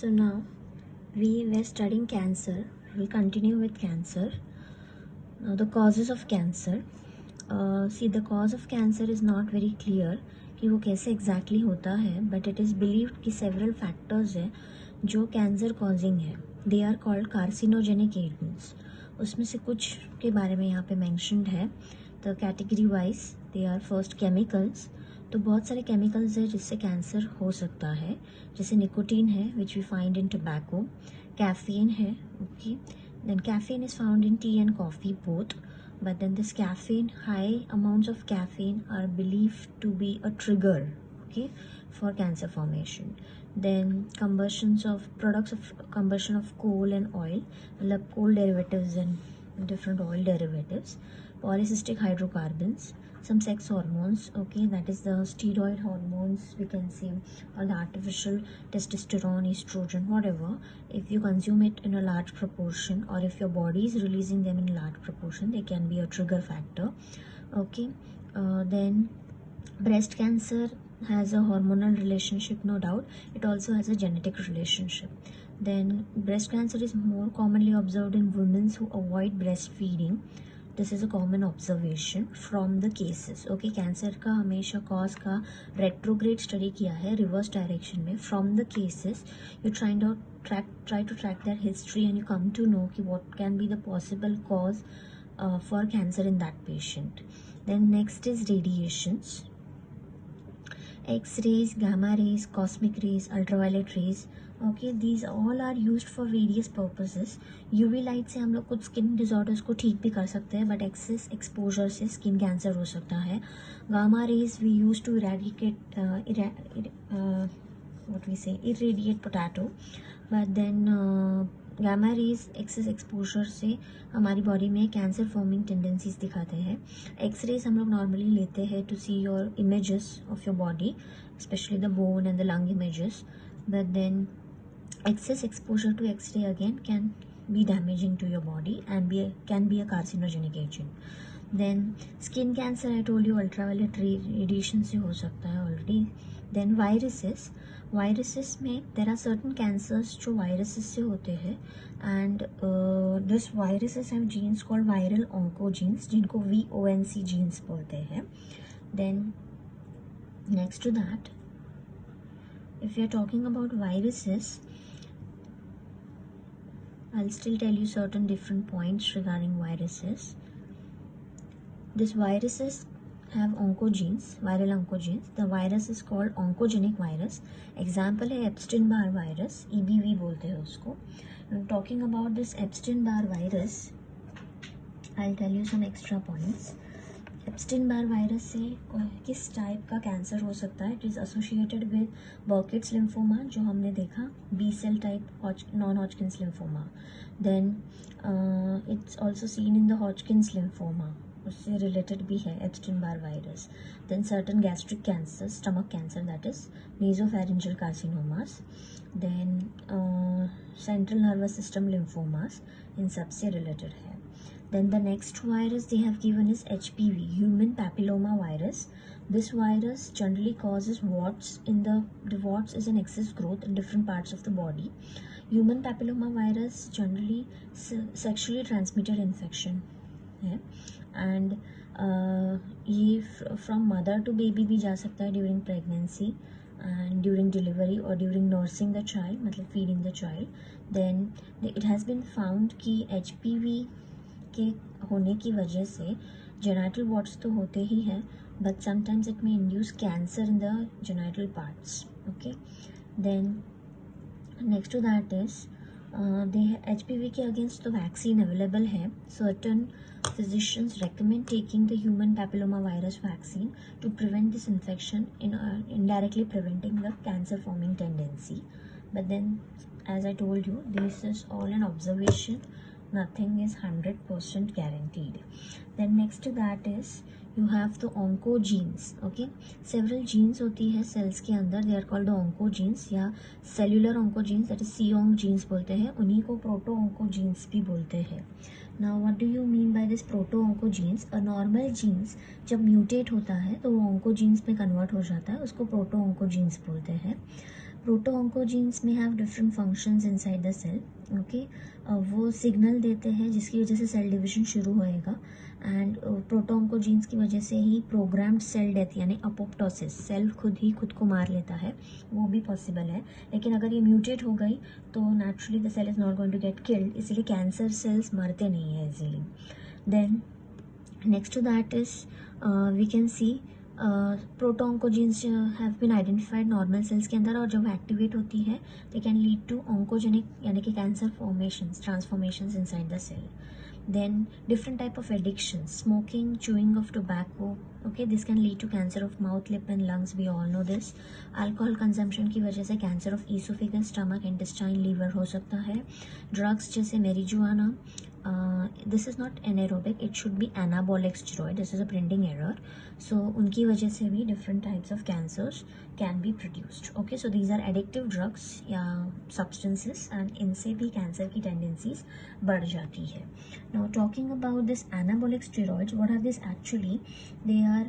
So now we were studying cancer. We'll continue with cancer. Now the causes of cancer. See, the cause of cancer is not very clear कि वो कैसे exactly होता है, but it is believed कि several factors हैं जो cancer causing है. They are called carcinogenic agents. उसमें से कुछ के बारे में यहाँ पे mentioned है. The category wise they are first chemicals. तो बहुत सारे केमिकल्स हैं जिससे कैंसर हो सकता है, जैसे निकोटीन है which we find in tobacco, caffeine है, okay, then caffeine is found in tea and coffee both, but then this caffeine, high amounts of caffeine are believed to be a trigger, okay, for cancer formation. Then products of combustion of coal and oil, मतलब coal derivatives and different oil derivatives, polycystic hydrocarbons, some sex hormones, okay, that is the steroid hormones we can say, or the artificial testosterone, estrogen, whatever. If you consume it in a large proportion, or if your body is releasing them in a large proportion, they can be a trigger factor, okay. Then breast cancer has a hormonal relationship, no doubt. It also has a genetic relationship. Then breast cancer is more commonly observed in women who avoid breastfeeding. This is a common observation from the cases, okay. Cancer का हमेशा cause का retrograde study किया है, reverse direction में. From the cases you try to track that history and you come to know कि what can be the possible cause for cancer in that patient. Then next is radiations, X-rays, gamma rays, cosmic rays, ultraviolet rays, okay, these all are used for various purposes. UV light से हम लोग कुछ skin disorders को ठीक भी कर सकते हैं, बट एक्सेस एक्सपोजर से स्किन कैंसर हो सकता है. Gamma rays we use to eradicate what we say irradiate potato, but then gamma rays excess exposure से हमारी बॉडी में कैंसर फॉर्मिंग टेंडेंसीज दिखाते हैं. एक्स रेज हम लोग नॉर्मली लेते हैं to see your images of your body, specially the bone and the lung images, but then excess exposure to X-ray again can be damaging to your body and can be a carcinogenic agent. Then skin cancer, I told you ultraviolet radiation से हो सकता है already. Then viruses में there are certain cancers जो viruses से होते हैं, and this viruses have genes called viral oncogenes जिनको VONC genes बोलते हैं. Then next to that, if you are talking about viruses, I'll still tell you certain different points regarding viruses. These viruses have oncogenes, viral oncogenes. The virus is called oncogenic virus. Example है Epstein-Barr virus, EBV बोलते हैं उसको. I'm talking about this Epstein-Barr virus. I'll tell you some extra points. Epstein-Barr virus से किस type का cancer हो सकता है? It is associated with Burkitt's lymphoma जो हमने देखा, B cell type non Hodgkin's lymphoma. Then it's also seen in the Hodgkin's lymphoma, उससे रिलेटेड भी है Epstein Barr virus. Then certain gastric cancer, stomach cancer, that is nasopharyngeal carcinomas. Then central nervous system lymphomas, इन सबसे related है. Then the next virus they have given is HPV, human papilloma virus. This virus generally causes warts. The warts is an excess growth in different parts of the body. Human papilloma virus generally sexually transmitted infection है, and ये from mother to baby भी जा सकता है during pregnancy and during delivery or during nursing the child, मतलब feeding the child. Then it has been found कि HPV के होने की वजह से जेनाइटल वॉट्स तो होते ही हैं, but sometimes it may induce cancer in the genital parts, okay. Then next to that is HPV के अगेंस्ट तो वैक्सीन अवेलेबल है. Certain physicians recommend taking the human papilloma virus vaccine to prevent this infection, indirectly preventing the cancer forming tendency. But then, as I told you, this is all an observation. Nothing is 100% guaranteed. Then next to that is you have the oncogenes, okay. Several genes होती है cells के अंदर, they are called the oncogenes या cellular oncogenes, that is C-onc genes बोलते हैं. उन्हीं को proto-oncogenes भी बोलते हैं. Now what do you mean by this proto-oncogenes? A normal genes जब mutate होता है तो वो oncogenes में convert हो जाता है, उसको proto-oncogenes बोलते हैं. Protooncogenes may have different functions inside the cell, okay. वो सिग्नल देते हैं जिसकी वजह से सेल डिविजन शुरू होएगा, एंड प्रोटोऑन्कोजीन्स की वजह से ही प्रोग्राम्ड सेल डेथ यानी अपोप्टोसिस, सेल खुद ही खुद को मार लेता है, वो भी पॉसिबल है। लेकिन अगर ये म्यूटेट हो गई तो naturally the cell is not going to get killed, इसलिए कैंसर सेल्स मरते नहीं है easily. Then next to that is we can see protooncogenes have been identified normal cells के अंदर, और जब एक्टिवेट होती है they can lead to oncogenic यानी कि cancer formations, transformations inside the cell. Then different type of addictions, smoking, chewing of tobacco, okay, this can lead to cancer of mouth, lip and lungs, we all know this. Alcohol consumption की वजह से cancer of esophagus, stomach, intestine, liver हो सकता है। Drugs जैसे marijuana, this is not anaerobic, it should be anabolic steroid, this is a printing error, so उनकी वजह से भी different types of cancers can be produced, okay, so these are addictive drugs या substances and इनसे भी cancer की tendencies बढ़ जाती है। Now talking about this anabolic steroids, what are these actually? They are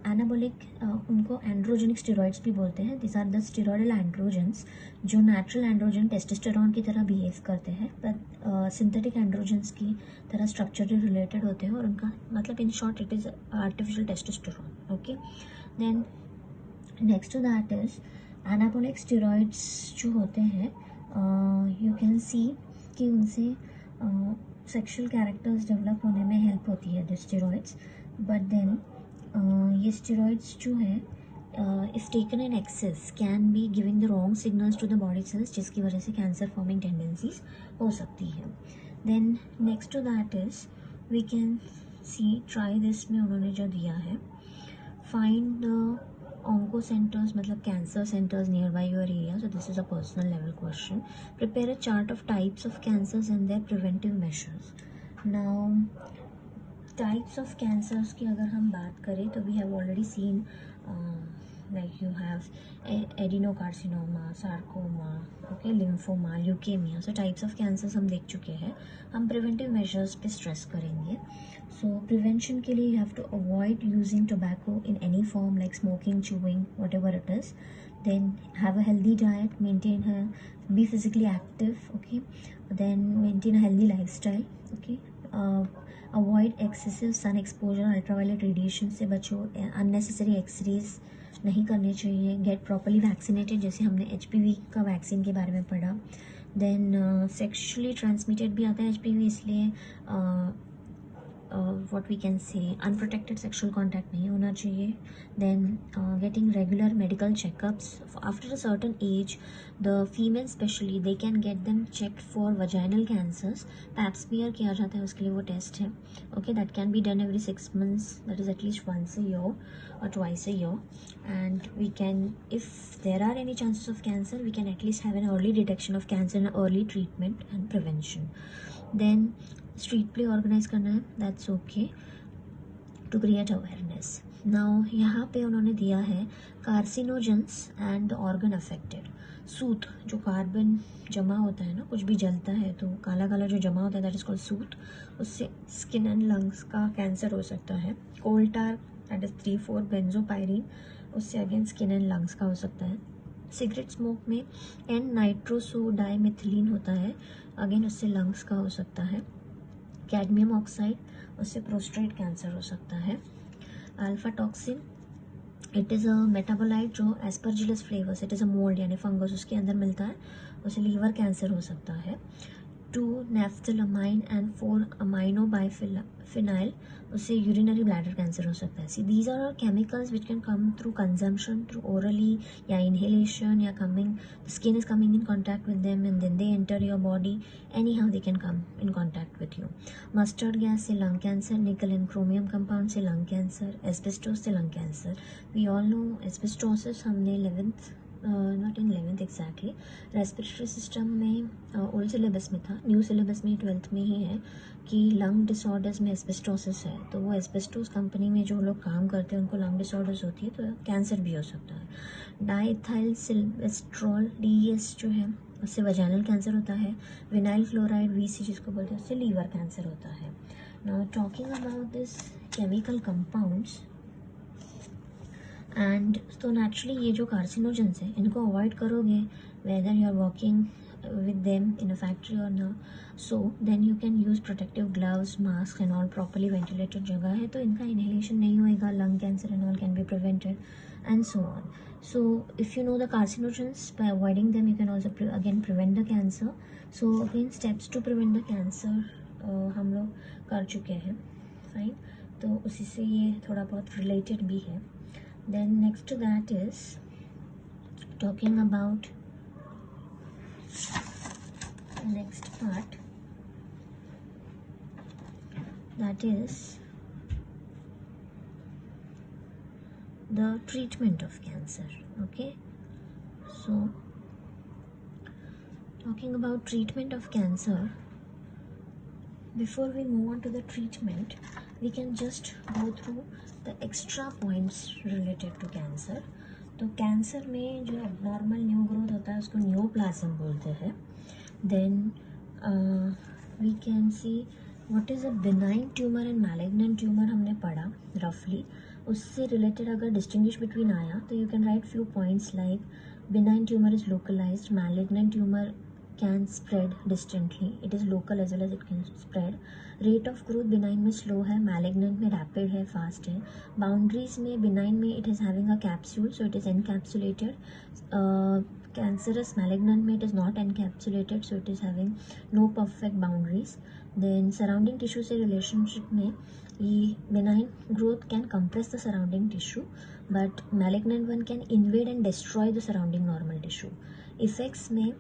anabolic, उनको androgenic steroids भी बोलते हैं। These are the steroidal androgens जो natural androgen testosterone की तरह behave करते हैं, but synthetic androgens की तरह structurally related होते हैं, और उनका मतलब in short it is artificial testosterone, okay. Then next to that is anabolic steroids जो होते हैं, you can see कि उनसे सेक्शुअल कैरेक्टर्स डेवलप होने में हेल्प होती है दिस स्टेरॉइड्स, बट देन ये स्टेरॉइड्स जो है if taken in excess can be giving the wrong signals to the body cells, जिसकी वजह से कैंसर फॉर्मिंग टेंडेंसीज हो सकती है। Then next to that is we can see try this में उन्होंने जो दिया है, फाइंड द onco centers मतलब cancer centers nearby your area, so this is a personal level question. Prepare a chart of types of cancers and their preventive measures. Now types of cancers की अगर हम बात करें तो we have already seen like you have adenocarcinoma, sarcoma, okay, lymphoma, leukemia, so types of cancers हम देख चुके हैं। हम preventive measures पे stress करेंगे। So prevention के लिए you have to avoid using tobacco in any form like smoking, chewing, whatever it is. Then have a healthy diet, be physically active, okay. Then maintain a healthy lifestyle, okay. Avoid excessive sun exposure, ultraviolet radiation से बचो, unnecessary x-rays नहीं करने चाहिए, gate properly vaccinated, जैसे हमने HPV का vaccine के बारे में पढ़ा। देन सेक्शुअली ट्रांसमिटेड भी आता है HPV, इसलिए what we can say unprotected sexual contact नहीं होना चाहिए। Then getting regular medical checkups after a certain age, the female especially they can get them checked for vaginal cancers, pap smear किया जाता है, उसके लिए वो टेस्ट है, okay, that can be done every 6 months, that is at least once a year or twice a year, and we can, if there are any chances of cancer, we can at least have an early detection of cancer and early treatment and prevention. Then street play organise करना है, that's okay, to create awareness. Now यहाँ पे उन्होंने दिया है carcinogens and organ affected. Soot, जो carbon जमा होता है ना, कुछ भी जलता है तो काला काला जो जमा होता है दैट इज कॉल्ड सूत, उससे स्किन एंड लंग्स का कैंसर हो सकता है। Coal tar that is 3,4 benzopyrene, उससे अगेन स्किन एंड लंग्स का हो सकता है। सिगरेट स्मोक में एन नाइट्रोसोडाइमिथिलीन होता है, अगेन उससे लंग्स का हो सकता है। कैडमियम ऑक्साइड, उससे प्रोस्टेट कैंसर हो सकता है। Alpha toxin, it is a metabolite जो Aspergillus flavus, it is a mould यानी फंगस, उसके अंदर मिलता है, उससे लीवर कैंसर हो सकता है। 2 नेफ्थलमाइन एंड 4 अमाइनो बाइफिनाइल, उससे यूरिनरी ब्लैडर कैंसर हो सकता है। See these are are chemicals which can come through consumption, through orally या इनहेलेशन, या coming skin is coming in contact with them and then they enter your body, anyhow they can come in contact with you. Mustard gas से lung cancer, nickel and chromium compound से lung cancer, asbestos से lung cancer. We all know asbestosis हमने 11th not in 11th exactly, respiratory system में old syllabus में था, new syllabus में 12th में ही है कि लंग डिसऑर्डर्स में एस्बेस्टोसिस है, तो वो एस्बेस्टोस कंपनी में जो लोग काम करते हैं उनको लंग डिसऑर्डर्स होती है, तो कैंसर भी हो सकता है। डाइथाइल सिल्वेस्ट्रॉल DES जो है उससे वजाइनल कैंसर होता है। विनाइल क्लोराइड VC जिसको बोलते हैं उससे लीवर कैंसर होता है। Now talking about this chemical compounds, and तो नेचुरली ये जो कार्सिनोजेंस है इनको अवॉइड करोगे whether you are working with them in a factory or no, so then you can use protective gloves, masks and all. properly ventilated जगह है तो इनका inhalation नहीं होएगा, lung cancer and all can be prevented and so on. So if you know the carcinogens, by avoiding them you can also again prevent the cancer. So again steps to prevent the cancer हम लोग कर चुके हैं, fine. तो उसी से ये थोड़ा बहुत related भी है. Then next to that is talking about next part, that is the treatment of cancer. Okay, so talking about treatment of cancer, before we move on to the treatment we can just go through the extra points related to cancer. तो cancer में जो abnormal new growth होता है उसको neoplasm बोलते हैं. Then we can see what is a benign tumor and malignant tumor हमने पढ़ा roughly. उससे related अगर distinguish between आया तो you can write few points like benign tumor is localized, malignant tumor can spread distantly, it is local as well as it can spread. rate of growth benign में slow है, malignant में rapid है, fast है. boundaries में benign में it is having a capsule so it is encapsulated. Cancerous malignant में it is not encapsulated so it is having no perfect boundaries. then surrounding tissue से relationship में ये benign growth can compress the surrounding tissue but malignant one can invade and destroy the surrounding normal tissue. effects में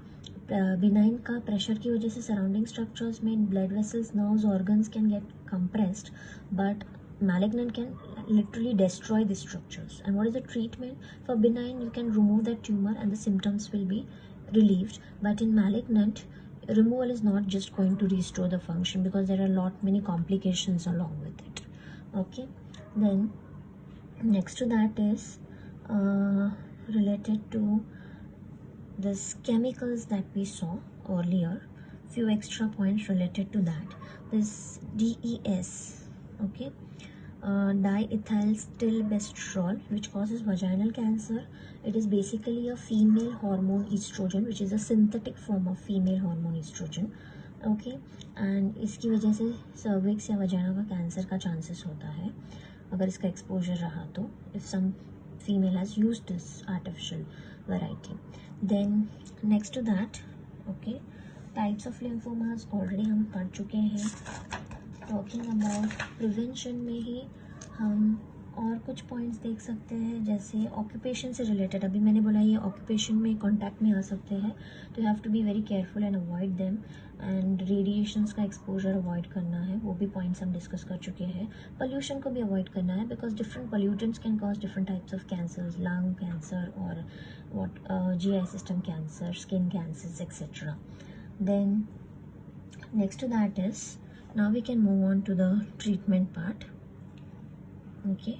benign का pressure की वजह से surrounding structures में blood vessels, nerves, organs can get compressed but malignant can literally destroy the structures. And what is the treatment for benign? You can remove that tumor and the symptoms will be relieved, but in malignant removal is not just going to restore the function because there are many complications along with it. Okay, then next to that is related to this chemicals that we saw earlier. Few extra points related to that. This DES, okay, diethylstilbestrol, which causes vaginal cancer. It is basically a female hormone estrogen, which is a synthetic form of female hormone estrogen. Okay, and इसकी वजह से cervix या vagina का cancer का chances होता है अगर इसका exposure रहा तो, if some female has used this artificial variety. Then next to that, okay, types of lymphomas already हम पढ़ चुके हैं. टॉकिंग अबाउट प्रिवेंशन में ही हम और कुछ पॉइंट्स देख सकते हैं जैसे ऑक्यूपेशन से रिलेटेड. अभी मैंने बोला ये ऑक्यूपेशन में कॉन्टैक्ट में आ सकते हैं तो you have to be very careful and avoid them. And radiations का एक्सपोजर अवॉइड करना है, वो भी पॉइंट्स हम डिस्कस कर चुके हैं. पोल्यूशन को भी अवॉइड करना है because different pollutants can cause different types of cancers, lung cancer और GI system cancer, skin cancers etcetera. Then next to that is now we can move on to the treatment part. Okay,